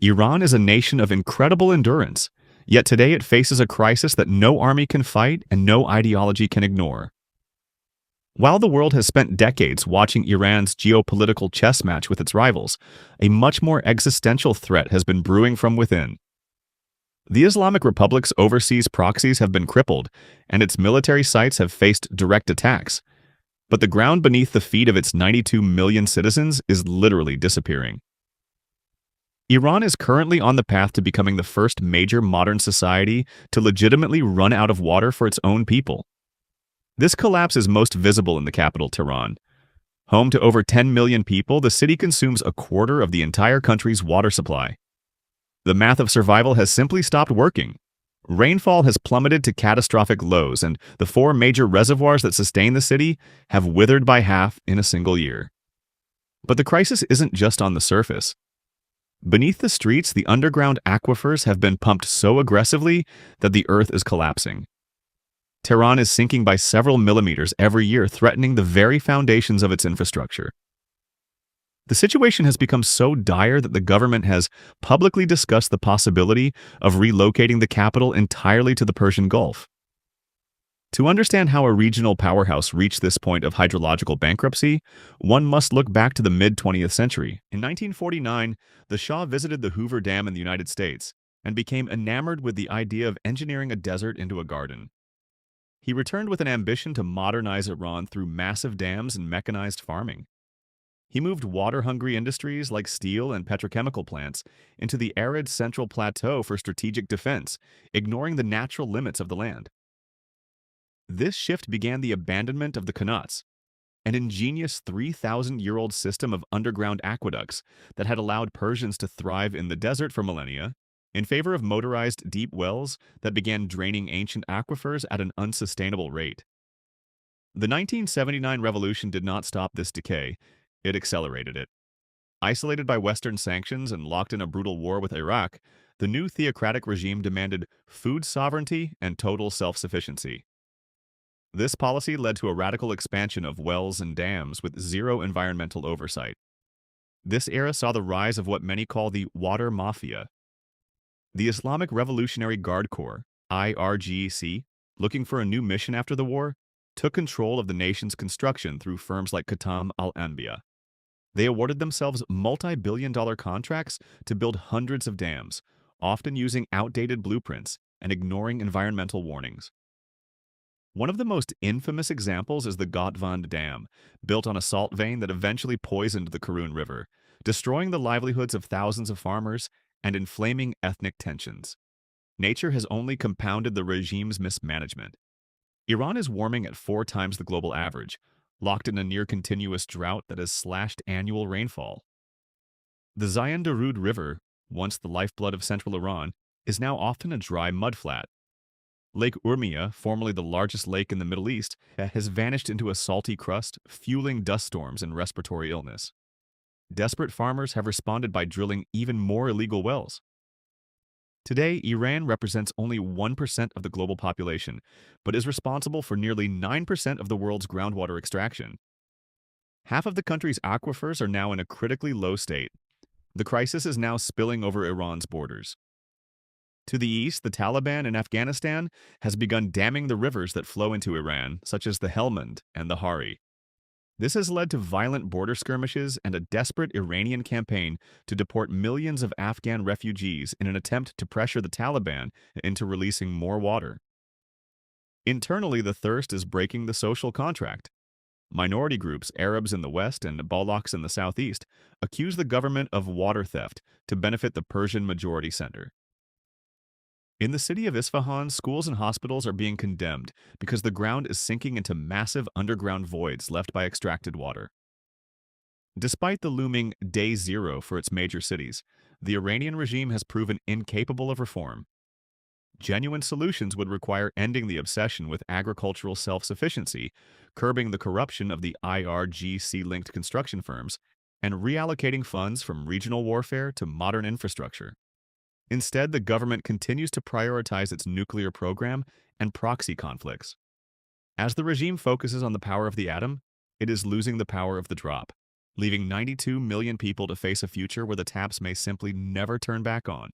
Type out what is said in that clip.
Iran is a nation of incredible endurance, yet today it faces a crisis that no army can fight and no ideology can ignore. While the world has spent decades watching Iran's geopolitical chess match with its rivals, a much more existential threat has been brewing from within. The Islamic Republic's overseas proxies have been crippled, and its military sites have faced direct attacks. But the ground beneath the feet of its 92 million citizens is literally disappearing. Iran is currently on the path to becoming the first major modern society to legitimately run out of water for its own people. This collapse is most visible in the capital, Tehran. Home to over 10 million people, the city consumes a quarter of the entire country's water supply. The math of survival has simply stopped working. Rainfall has plummeted to catastrophic lows, and the four major reservoirs that sustain the city have withered by half in a single year. But the crisis isn't just on the surface. Beneath the streets, the underground aquifers have been pumped so aggressively that the earth is collapsing. Tehran is sinking by several millimeters every year, threatening the very foundations of its infrastructure. The situation has become so dire that the government has publicly discussed the possibility of relocating the capital entirely to the Persian Gulf. To understand how a regional powerhouse reached this point of hydrological bankruptcy, one must look back to the mid-20th century. In 1949, the Shah visited the Hoover Dam in the United States and became enamored with the idea of engineering a desert into a garden. He returned with an ambition to modernize Iran through massive dams and mechanized farming. He moved water-hungry industries like steel and petrochemical plants into the arid Central Plateau for strategic defense, ignoring the natural limits of the land. This shift began the abandonment of the qanats, an ingenious 3,000-year-old system of underground aqueducts that had allowed Persians to thrive in the desert for millennia, in favor of motorized deep wells that began draining ancient aquifers at an unsustainable rate. The 1979 revolution did not stop this decay, it accelerated it. Isolated by Western sanctions and locked in a brutal war with Iraq, the new theocratic regime demanded food sovereignty and total self-sufficiency. This policy led to a radical expansion of wells and dams with zero environmental oversight. This era saw the rise of what many call the water mafia. The Islamic Revolutionary Guard Corps, IRGC, looking for a new mission after the war, took control of the nation's construction through firms like Qatam al-Anbiya. They awarded themselves multi-billion-dollar contracts to build hundreds of dams, often using outdated blueprints and ignoring environmental warnings. One of the most infamous examples is the Gotwand Dam, built on a salt vein that eventually poisoned the Karun River, destroying the livelihoods of thousands of farmers and inflaming ethnic tensions. Nature has only compounded the regime's mismanagement. Iran is warming at 4 times the global average, locked in a near-continuous drought that has slashed annual rainfall. The Zayan Darud River, once the lifeblood of central Iran, is now often a dry mudflat. Lake Urmia, formerly the largest lake in the Middle East, has vanished into a salty crust, fueling dust storms and respiratory illness. Desperate farmers have responded by drilling even more illegal wells. Today, Iran represents only 1% of the global population, but is responsible for nearly 9% of the world's groundwater extraction. Half of the country's aquifers are now in a critically low state. The crisis is now spilling over Iran's borders. To the east, the Taliban in Afghanistan has begun damming the rivers that flow into Iran, such as the Helmand and the Hari. This has led to violent border skirmishes and a desperate Iranian campaign to deport millions of Afghan refugees in an attempt to pressure the Taliban into releasing more water. Internally, the thirst is breaking the social contract. Minority groups, Arabs in the west and Balochs in the southeast, accuse the government of water theft to benefit the Persian majority center. In the city of Isfahan, schools and hospitals are being condemned because the ground is sinking into massive underground voids left by extracted water. Despite the looming day zero for its major cities, the Iranian regime has proven incapable of reform. Genuine solutions would require ending the obsession with agricultural self-sufficiency, curbing the corruption of the IRGC-linked construction firms, and reallocating funds from regional warfare to modern infrastructure. Instead, the government continues to prioritize its nuclear program and proxy conflicts. As the regime focuses on the power of the atom, it is losing the power of the drop. leaving 92 million people to face a future where the taps may simply never turn back on.